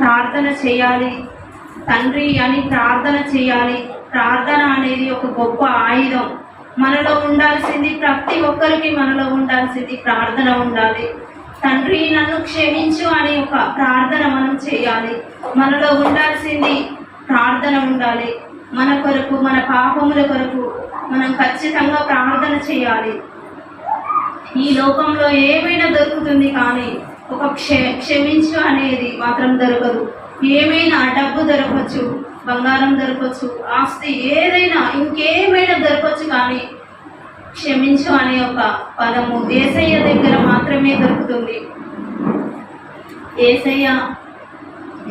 ప్రార్థన చేయాలి, తండ్రి అని ప్రార్థన చేయాలి. ప్రార్థన అనేది ఒక గొప్ప ఆయుధం. మనలో ఉండాల్సింది, ప్రతి ఒక్కరికి మనలో ఉండాల్సింది ప్రార్థన ఉండాలి. తండ్రి నన్ను క్షమించు అనే ఒక ప్రార్థన మనం చేయాలి. మనలో ఉండాల్సింది ప్రార్థన ఉండాలి. మన కొరకు, మన పాపముల కొరకు మనం ఖచ్చితంగా ప్రార్థన చేయాలి. ఈ లోకంలో ఏమైనా దొరుకుతుంది, కానీ ఒక క్షమించు అనేది మాత్రం దొరకదు. ఏమైనా డబ్బు దొరకవచ్చు, బంగారం దొరకవచ్చు, ఆస్తి ఏదైనా ఇంకేమైనా దొరకవచ్చు, కానీ క్షమించు అనే ఒక పదము యేసయ్య దగ్గర మాత్రమే దొరుకుతుంది.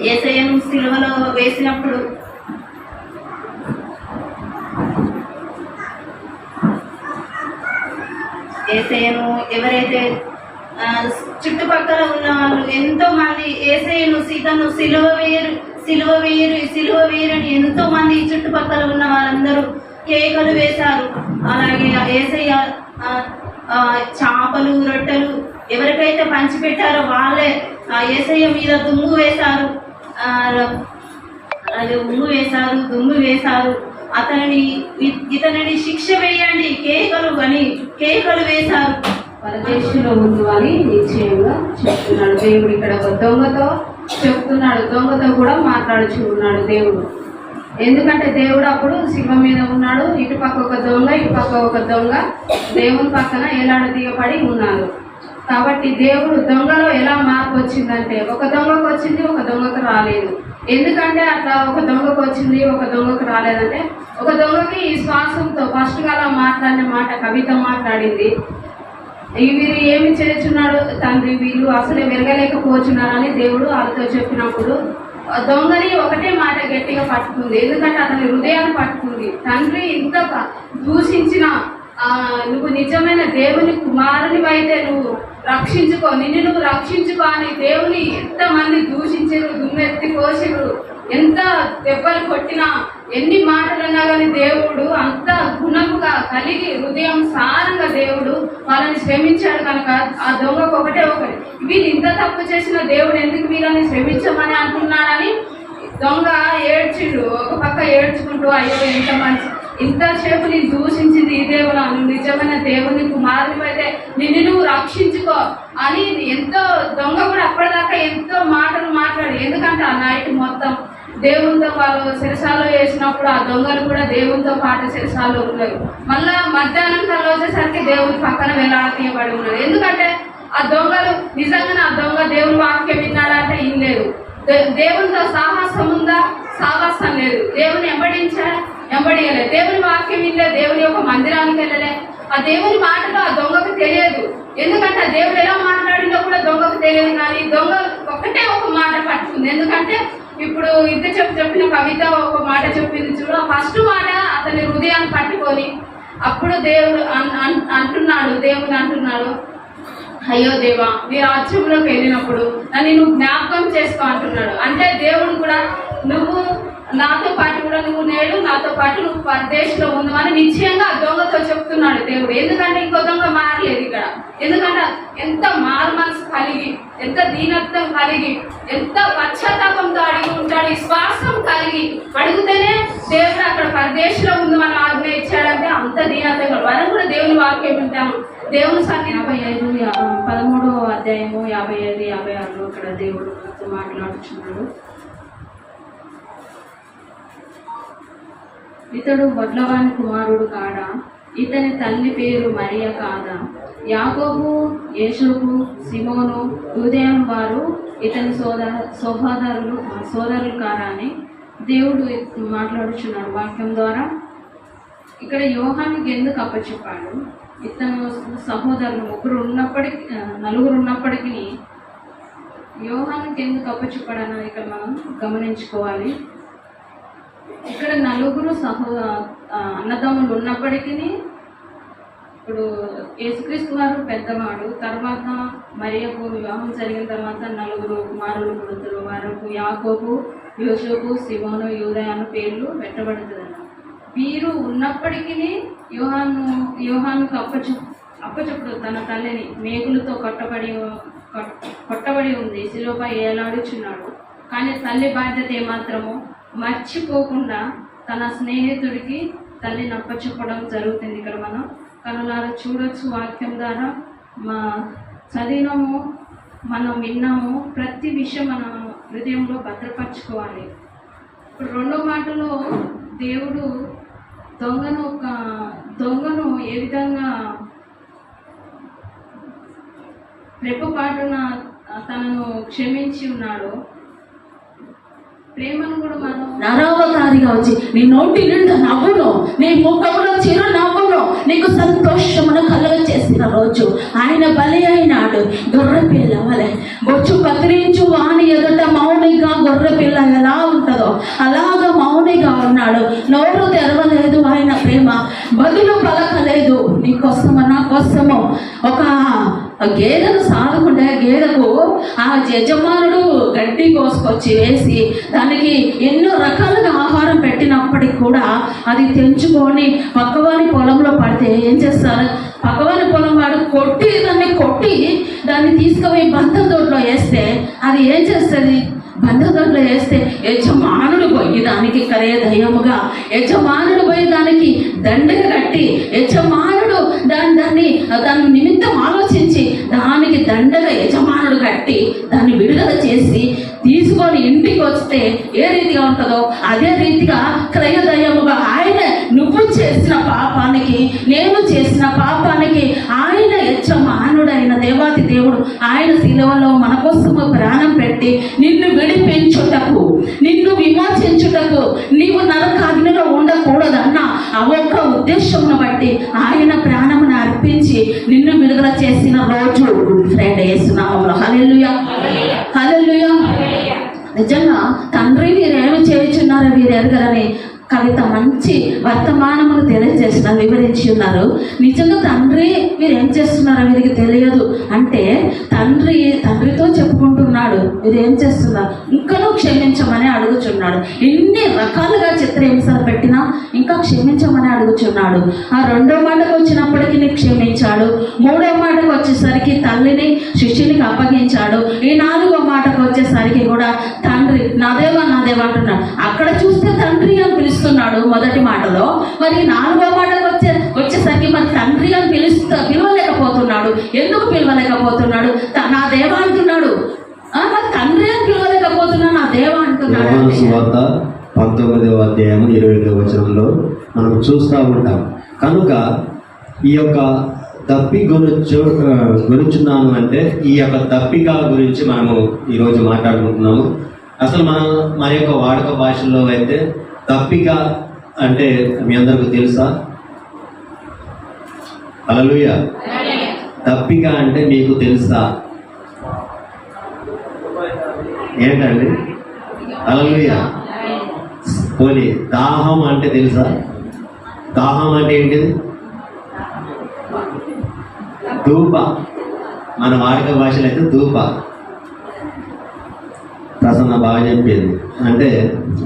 యేసయ్యను సిలువలో వేసినప్పుడు యేసయ్యను ఎవరైతే చుట్టుపక్కల ఉన్న వాళ్ళు ఎంతో మంది యేసయ్యను, సీతను సిలువ వేయరని ఎంతో మంది చుట్టుపక్కల ఉన్న వారందరూ కేకలు వేశారు. అలాగే యేసయ్య చేపలు, రొట్టెలు ఎవరికైతే పంచిపెట్టారో వాళ్ళే యేసయ్య మీద దుమ్ము వేశారు, దుమ్ము వేశారు. ఇతనిని శిక్ష వేయండి కేకలు వేశారు. పరదేశంలో ఉంది అని నిశ్చయంగా చెప్తున్నాడు దేవుడు. ఇక్కడ ఒక దొంగతో చెప్తున్నాడు, దొంగతో కూడా మాట్లాడుచు ఉన్నాడు దేవుడు. ఎందుకంటే దేవుడు అప్పుడు శివ మీద ఉన్నాడు, ఇటు పక్క ఒక దొంగ, ఇటు పక్క ఒక దొంగ దేవుని పక్కన ఏలాడదీయబడి ఉన్నారు. కాబట్టి దేవుడు దొంగలో ఎలా మార్పు వచ్చిందంటే, ఒక దొంగకు వచ్చింది, ఒక దొంగకు రాలేదు. ఎందుకంటే అట్లా ఒక దొంగకు వచ్చింది, ఒక దొంగకు రాలేదంటే, ఒక దొంగకి ఈ శ్వాసంతో ఫస్ట్గా అలా మాట్లాడిన మాట కవిత మాట్లాడింది, వీరు ఏమి చేస్తున్నాడు తండ్రి, వీళ్ళు అసలే వెరగలేకపోతున్నారని దేవుడు వాళ్ళతో చెప్పినప్పుడు దొంగని ఒకటే మాట గట్టిగా పట్టుకుంది. ఎందుకంటే అతని హృదయాన్ని పట్టుకుంది. తండ్రి ఇంత దూషించిన నువ్వు నిజమైన దేవుని కుమారునివైతే నువ్వు రక్షించుకో, నిన్ను రక్షించుకో అని దేవుని ఎంతమంది దూషించరు, దుమ్మెత్తి కోసిరు, ఎంత దెబ్బలు కొట్టినా, ఎన్ని మాటలున్నా కానీ దేవుడు అంత గుణముగా కలిగి హృదయం సారంగా దేవుడు వాళ్ళని శ్రమించాడు. కనుక ఆ దొంగకు ఒకటే వీళ్ళు ఇంత తప్పు చేసిన దేవుడు ఎందుకు వీళ్ళని శ్రమించమని అంటున్నాడని దొంగ ఏడ్చిండు. ఒక పక్క ఏడ్చుకుంటూ, అయ్యో ఇంతసేపు నేను దూషించింది ఈ దేవుడు, నిజమైన దేవుని కుమారునివైతే నిన్ను నువ్వు రక్షించుకో అని ఎంతో దొంగ కూడా అప్పటిదాకా ఎంతో మాటలు మాట్లాడి. ఎందుకంటే ఆ నైట్ మొత్తం దేవునితో వాళ్ళు శిరసాలో వేసినప్పుడు ఆ దొంగలు కూడా దేవునితో పాటు శిరసాలో ఉన్నారు. మళ్ళా మధ్యాహ్నం కల్లా వచ్చేసరికి దేవుని పక్కన వేలాడతీయబడి ఉన్నారు. ఎందుకంటే ఆ దొంగలు నిజంగానే ఆ దొంగ దేవుని వాక్యం విన్నాడంటే ఏం లేదు, దేవునితో సాహసం ఉందా, సాహసం లేదు. దేవుని ఎంబడియలే, దేవుని వాక్యం వినలే, దేవుని యొక్క మందిరానికి వెళ్ళలే. ఆ దేవుని మాటలు ఆ దొంగకు తెలియదు. ఎందుకంటే ఆ దేవుడు ఎలా మాట్లాడిందో కూడా దొంగకు తెలియదు. కానీ దొంగ ఒకటే ఒక మాట పట్టుకుంది. ఎందుకంటే ఇప్పుడు ఇంత చెప్పిన కవిత ఒక మాట చెప్పింది చూడు, ఫస్ట్ మాట అతని హృదయాన్ని పట్టుకొని అప్పుడు దేవుడు దేవుని అంటున్నాడు, అయ్యో దేవా నీ రాజ్యంలోకి వెళ్ళినప్పుడు నన్ను నువ్వు జ్ఞాపకం చేసుకో అంటున్నాడు. అంటే దేవుడు కూడా నువ్వు నాతో పాటు కూడా నువ్వు నేడు నాతో పాటు నువ్వు పరదేశంలో ఉన్నావని నిశ్చయంగా దొంగతో చెప్తున్నాడు దేవుడు. ఎందుకంటే ఇంకో దొంగ మారలేదు ఇక్కడ. ఎందుకంటే ఎంత మారు మనసు కలిగి, ఎంత దీనత్వం కలిగి, ఎంత పశ్చాత్తాపంతో అడిగి ఉంటాడు, విశ్వాసం కలిగి అడిగితేనే దేవుడు అక్కడ పరదేశంలో ఉంది మనం ఆజ్ఞ ఇచ్చాడంటే అంత దీనత్వం. మనం కూడా దేవుని వాక్యం వింటాము. దేవుని సన్నిధి 13వ అధ్యాయము 55, 56 ఇక్కడ దేవుడు మాట్లాడుచున్నాడు. ఇతడు వడ్లవాని కుమారుడు కాడా, ఇతని తల్లి పేరు మరియ కాదా, యాకోబు, యేషోబు, సిమోను, యూదేయం వారు ఇతని సోదరులు కారా అని దేవుడు మాట్లాడుచున్నాడు వాక్యం ద్వారా. ఇక్కడ యోహానుకి ఎందుకు అప్పచెప్పాడు, ఇతను సహోదరులు నలుగురు ఉన్నప్పటికీ యోహానుకి ఎందుకు అప్పచెప్పాడన్నది ఇక్కడ మనం గమనించుకోవాలి. ఇక్కడ నలుగురు అన్నదమ్ములు ఉన్నప్పటికీ ఇప్పుడు యేసుక్రీస్తు వారు పెద్దవాడు, తర్వాత మరియకు వివాహం జరిగిన తర్వాత నలుగురు కుమారులు పుడుతురు. వారికి యాకోబు, యోసేపు, సిమోను, యూదా అన్న పేర్లు పెట్టబడుతుంది. వీరు ఉన్నప్పటికీ యోహానుకు అప్పచెప్పుడు తన తల్లిని మేకులతో కొట్టబడి ఉంది, శిలువపై ఏలాడుచున్నాడు. కానీ తల్లి బాధ్యత ఏమాత్రము మర్చిపోకుండా తన స్నేహితుడికి తల్లిని అప్పచెప్పడం జరుగుతుంది. ఇక్కడ మనం కనులారా చూడొచ్చు. వాక్యం ద్వారా మా చదివినాము, మనం విన్నాము. ప్రతి విషయం మన హృదయంలో భద్రపరచుకోవాలి. ఇప్పుడు రెండో మాటలో దేవుడు దొంగను ఏ విధంగా రెప్పపాటున తనను క్షమించి ఉన్నాడో, ప్రేమను కూడా మనం నరవతారిగా వచ్చి నీ నోటి నిండా నవ్వును, నీ ముఖంలో చిరు నవ్వును, నీకు సంతోషమును కలుగ చేసిన రోజు ఆయన బలి అయినాడు. గొర్రె పిల్ల వలె బొచ్చు కత్తిరించు వాని ఎదుట మౌనిగా గొర్రె పిల్ల ఎలా ఉంటుందో అలాగా మౌనిగా ఉన్నాడు. నోరు తెరవలేదు, ఆయన ప్రేమ బదులు పలకలేదు. నీ కోసము నా కోసము ఒక గేదెను సాదుకుంటే గేదెకు ఆ యజమానుడు గడ్డి కోసుకొచ్చి వేసి దానికి ఎన్నో రకాలుగా ఆహారం పెట్టినప్పటికి కూడా అది తెంచుకొని పక్కవాని పొలంలో పడితే ఏం చేస్తారు? పక్కవాని పొలం వాడు దాన్ని కొట్టి దాన్ని తీసుకుపోయి బంధం తోటలో వేస్తే అది ఏం చేస్తుంది? బంధదొడ్లో వేస్తే యజమానుడు పోయి దానికి కరే దయ్యముగా యజమానుడు పోయి దానికి దండగ కట్టి యజమానుడు దాన్ని నిమిత్తం ఆలోచించి దానికి దండగ యజమానుడు కట్టి దాన్ని విడుదల చేసి తీసుకొని ఇంటికి వస్తే ఏ రీతిగా ఉంటుందో అదే రీతిగా క్రయదయముగా ఆయన నువ్వు చేసిన పాపానికి నేను చేసిన పాపానికి ఆయన యజమానుడైన దేవాతి దేవుడు ఆయన శిలువలో మన కోసము ప్రాణం పెట్టి నిన్ను విడిపించుటకు, నిన్ను విమోచించుటకు, నీవు నరకాగ్నిలో ఉండకూడదన్న ఆ ఒక్క ఉద్దేశమును బట్టి ఆయన ప్రాణమును అర్పించి నిన్ను విడుదల చేసిన రోజు ఫ్రెండ్ యేసునామములో. హల్లెలూయా, హల్లెలూయా. నిజంగా తండ్రి వీరేమి చేయుచున్నారో వీరు ఎరగరని కవిత మంచి వర్తమానమును తెలియజేసిన వివరించి ఉన్నారు. నిజంగా తండ్రి వీరు ఏం చేస్తున్నారో వీరికి తెలియదు అంటే తండ్రితో చెప్పుకుంటున్నాడు వీరు ఏం చేస్తున్నారు, ఇంకనూ క్షమించమని అడుగుచున్నాడు. ఎన్ని రకాలుగా చిత్రహింసలు పెట్టినా ఇంకా క్షమించమని అడుగుచున్నాడు. ఆ రెండో మాటకు వచ్చినప్పటికీ క్షమించాడు. మూడో మాటకు వచ్చేసరికి తల్లిని శిష్యునికి అప్పగించాడు. ఈ నాలుగో మాటకు వచ్చేసరికి కూడా తండ్రి నాదేవా నాదేవా అంటున్నాడు. అక్కడ చూస్తే తండ్రి అని పిలుస్తున్నాడు మొదటి మాటలో, మరి నాలుగో మాటకు వచ్చేసరికి మరి తండ్రి అని పిలవలేకపోతున్నాడు. ఎందుకు పిలవలేకపోతున్నాడు? నా దేవా అంటున్నాడు. మరి తండ్రి అని పిలవలేకపోతున్నా నా దేవా అంటున్నాడు. 19వ అధ్యాయం 22వ వచనంలో మనం చూస్తూ ఉంటాం. కనుక ఈ యొక్క గురించున్నాను అంటే ఈ యొక్క దప్పిక గురించి మనము ఈరోజు మాట్లాడుకుంటున్నాము. అసలు మన యొక్క వాడుక భాషల్లో అయితే దప్పిక అంటే మీ అందరికీ తెలుసా? హల్లెలూయా. దప్పిక అంటే మీకు తెలుసా? ఏంటండి? హల్లెలూయా. పోనీ దాహం అంటే తెలుసా? దాహం అంటే ఏంటిది? ధూప. మన వాడుక భాషలో అయితే ధూప. ప్రసన్న బాగా చెప్పేది అంటే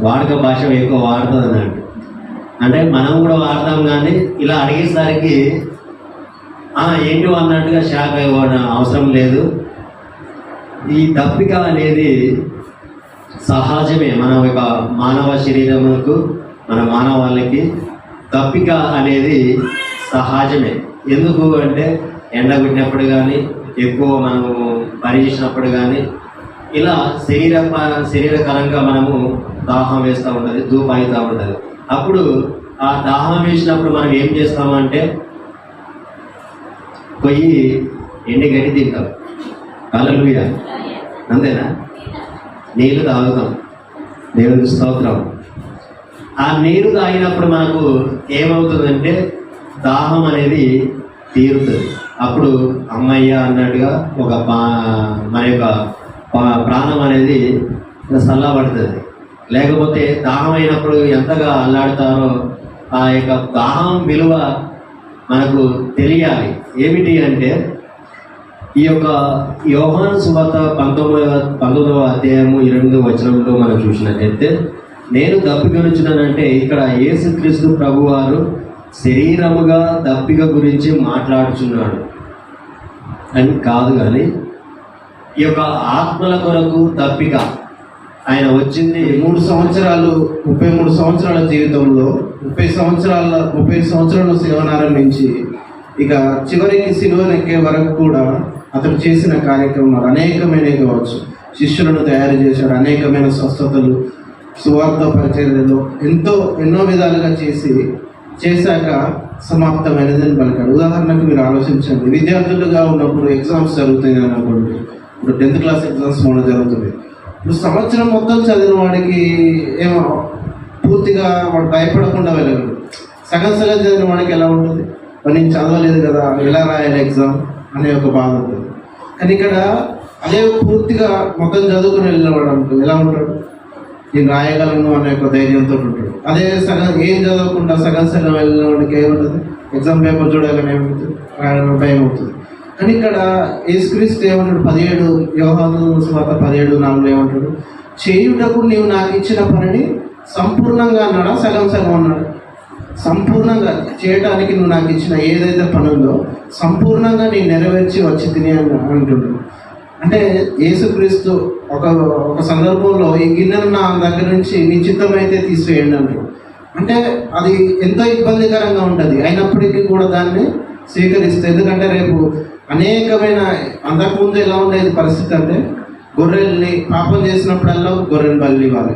వాడుక భాష ఎక్కువ వాడుతుంది అన్నట్టు. అంటే మనం కూడా వాడతాం, కానీ ఇలా అడిగేసరికి ఏంటో అన్నట్టుగా షాక్ అవ్వడం అవసరం లేదు. ఈ దప్పిక అనేది సహజమే. మన యొక్క మానవ శరీరములకు, మన మానవాళ్ళకి దప్పిక అనేది సహజమే. ఎందుకు అంటే ఎండ పెట్టినప్పుడు కానీ, ఎక్కువ మనము పని చేసినప్పుడు కానీ, ఇలా శరీరకరంగా మనము దాహం వేస్తూ ఉంటుంది, ధూప అవుతూ ఉంటుంది. అప్పుడు ఆ దాహం వేసినప్పుడు మనం ఏం చేస్తామంటే పోయి ఎండి గడ్డి తింటాం. హల్లెలూయా. అంతేనా? నీళ్ళు తాగుతాం. దేవునికి స్తోత్రం. ఆ నీరు తాగినప్పుడు మనకు ఏమవుతుందంటే దాహం అనేది తీరుతుంది. అప్పుడు అమ్మయ్య అన్నట్టుగా మన యొక్క ప్రాణం అనేది చల్లబడుతుంది. లేకపోతే దాహం అయినప్పుడు ఎంతగా అల్లాడుతారో ఆ యొక్క దాహం విలువ మనకు తెలియాలి. ఏమిటి అంటే ఈ యొక్క యోహాను సువార్త 19వ అధ్యాయము 8వ వచనంలో మనం చూసినట్లయితే నేను దప్పికొనుచున్నానంటే ఇక్కడ యేసుక్రీస్తు ప్రభువారు శరీరముగా దప్పిక గురించి మాట్లాడుచున్నాడు అని కాదు, కానీ ఈ యొక్క ఆత్మల కొరకు దప్పిక ఆయన వచ్చింది 33 సంవత్సరాల జీవితంలో 30 సంవత్సరాలు సిలువను ఆరంభించి ఇక చివరికి సిలువను ఎక్కే వరకు కూడా అతను చేసిన కార్యక్రమాలు అనేకమైన కావచ్చు. శిష్యులను తయారు చేశాడు, అనేకమైన స్వస్థతలు, సువార్త పరిచర్యలు ఎన్నో విధాలుగా చేశాక సమాప్తమైనదని పలికాడు. ఉదాహరణకు మీరు ఆలోచించండి, విద్యార్థులుగా ఉన్నప్పుడు ఎగ్జామ్స్ జరుగుతాయి అనుకోండి. ఇప్పుడు 10th క్లాస్ ఎగ్జామ్స్ మొన్న జరుగుతుంది. ఇప్పుడు సంవత్సరం మొత్తం చదివిన వాడికి ఏమో పూర్తిగా వాడు భయపడకుండా వెళ్ళగలడు. సగం చదివిన వాడికి ఎలా ఉంటుంది, మరి నేను చదవలేదు కదా, ఎలా రాయాలి ఎగ్జామ్ అనే ఒక బాధ ఉంటుంది. కానీ ఇక్కడ అదే పూర్తిగా మొత్తం చదువుకుని వెళ్ళినవాడు అనుకో ఎలా ఉంటాడు, నేను రాయగలను అనే ఒక ధైర్యంతో ఉంటాడు. అదే సగం ఏం చదవకుండా సగం వెళ్ళిన వాడికి ఏముంటుంది, ఎగ్జామ్ పేపర్ చూడాలని ఏమవుతుంది, భయం అవుతుంది. కానీ ఇక్కడ యేసుక్రీస్తు ఏమంటాడు, 17 యోహాను సువార్త 17:4 ఏమంటాడు, చేయుటకు నీవు నాకు ఇచ్చిన పనిని సంపూర్ణంగా అన్నాడా, సగం అన్నాడు? సంపూర్ణంగా చేయటానికి నువ్వు నాకు ఇచ్చిన ఏదైతే పని ఉందో సంపూర్ణంగా నేను నెరవేర్చి వచ్చి తిని అంటున్నాడు. అంటే యేసుక్రీస్తు ఒక సందర్భంలో ఈ గిన్నెను నా దగ్గర నుంచి నీ చిత్తమైతే తీసివేయండి అంటాడు. అంటే అది ఎంతో ఇబ్బందికరంగా ఉంటుంది, అయినప్పటికీ కూడా దాన్ని స్వీకరిస్తే. ఎందుకంటే రేపు అనేకమైన, అంతకుముందు ఎలా ఉండేది పరిస్థితి అంటే, గొర్రెల్ని పాపం చేసినప్పుడల్లా గొర్రెని బలి ఇవ్వాలి.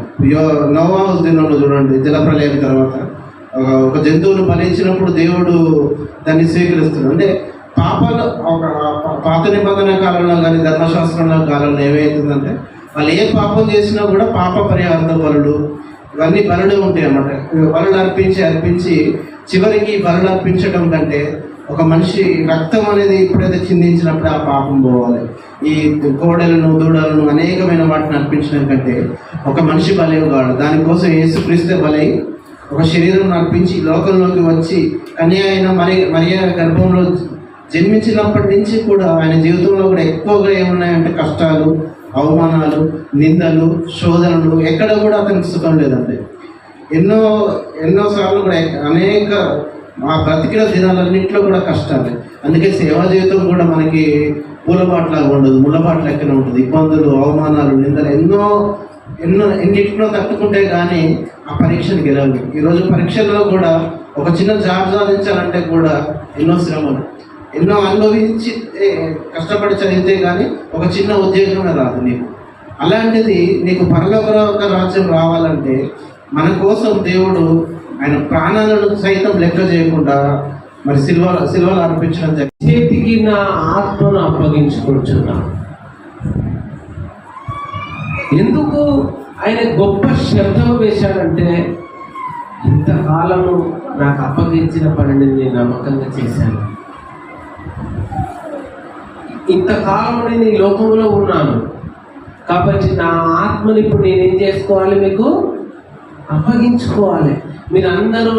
నోవా దినంలో చూడండి, జలప్రలయం తర్వాత ఒక జంతువును బలించినప్పుడు దేవుడు దాన్ని స్వీకరిస్తాడు. అంటే పాపాలు పాత నిబంధన కాలంలో కానీ ధర్మశాస్త్రంలో కాలంలో ఏమవుతుందంటే, వాళ్ళు ఏ పాపం చేసినా కూడా పాప పరిహార బలులు ఇవన్నీ బలులు ఉంటాయి అన్నమాట. బలులు అర్పించి చివరికి బలులు అర్పించడం కంటే ఒక మనిషి రక్తం అనేది ఎప్పుడైతే చిందించినప్పుడు ఆ పాపం పోవాలి. ఈ కోడలను దూడలను అనేకమైన వాటిని అర్పించడం కంటే ఒక మనిషి బలివ్వగాడు. దానికోసం యేసుక్రీస్తే బలై ఒక శరీరం అర్పించి లోకంలోకి వచ్చి కన్య అయిన మరియ గర్భంలో జన్మించినప్పటి నుంచి కూడా ఆయన జీవితంలో కూడా ఎక్కువగా ఏమున్నాయంటే కష్టాలు, అవమానాలు, నిందలు, శోధనలు, ఎక్కడ కూడా అతనికి సుఖం లేదండి. ఎన్నోసార్లు కూడా అనేక ఆ బ్రతికిన దినాలన్నింటిలో కూడా కష్టాలు. అందుకే సేవా జీవితం కూడా మనకి పూలబాట్లాగా ఉండదు, ముళ్ళబాట్ల లెక్కనే ఉంటుంది. ఇబ్బందులు, అవమానాలు, నిందలు ఎన్నింటిలో తట్టుకుంటే కానీ ఆ పరీక్షను గెలవాలి. ఈరోజు పరీక్షల్లో కూడా ఒక చిన్న జాబ్ సాధించాలంటే కూడా ఎన్నో శ్రమలు, ఎన్నో అనుభవించి కష్టపడి చదివితే కానీ ఒక చిన్న ఉద్యోగమే రాదు నీకు. అలాంటిది నీకు పరలోక రాజ్యం రావాలంటే మన కోసం దేవుడు ఆయన ప్రాణాలను సైతం లెక్క చేయకుండా మరి సిల్వలు అర్పించడం జరిగింది. చేతికి నా ఆత్మను అప్పగించుకుంటున్నాను. ఎందుకు ఆయన గొప్ప శబ్దం వేశాడంటే, ఇంతకాలము నాకు అప్పగించిన పనిని నేను నమ్మకంగా చేశాను, ఇంతకాలం నేను ఈ లోకంలో ఉన్నాను కాబట్టి నా ఆత్మని ఇప్పుడు నేనేం చేసుకోవాలి, మీకు అప్పగించుకోవాలి. మీరందరూ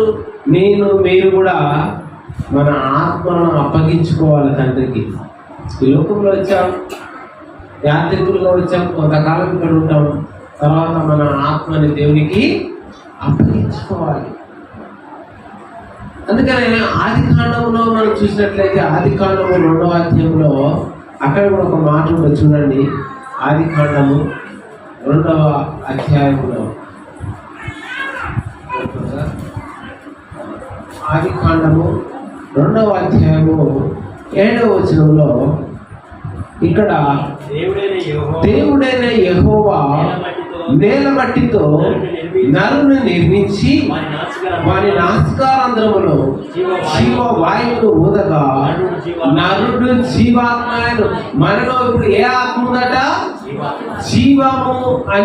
మీరు కూడా మన ఆత్మను అప్పగించుకోవాలి తండ్రికి. ఈ లోకంలో వచ్చాం, యాత్రికులుగా వచ్చాం, కొంతకాలం ఇక్కడ ఉంటాం, తర్వాత మన ఆత్మని దేవునికి అప్పగించుకోవాలి. అందుకని ఆది కాండంలో మనం చూసినట్లయితే, ఆది కాండము 2వ అధ్యాయంలో అక్కడ కూడా ఒక మాట ఉంది చూడండి. ఆది కాండము 2వ అధ్యాయంలో, ఆది కాండము 2వ అధ్యాయము 7వ వచనంలో ఇక్కడ దేవుడైన యెహోవా నేల మట్టితో నరుని నిర్మించి వాని నాసికారంధ్రములో జీవ వాయువును ఊదగా నరుడు జీవాత్మ. మనలో ఇప్పుడు ఏ ఆత్మ ఉందట? జీవము అని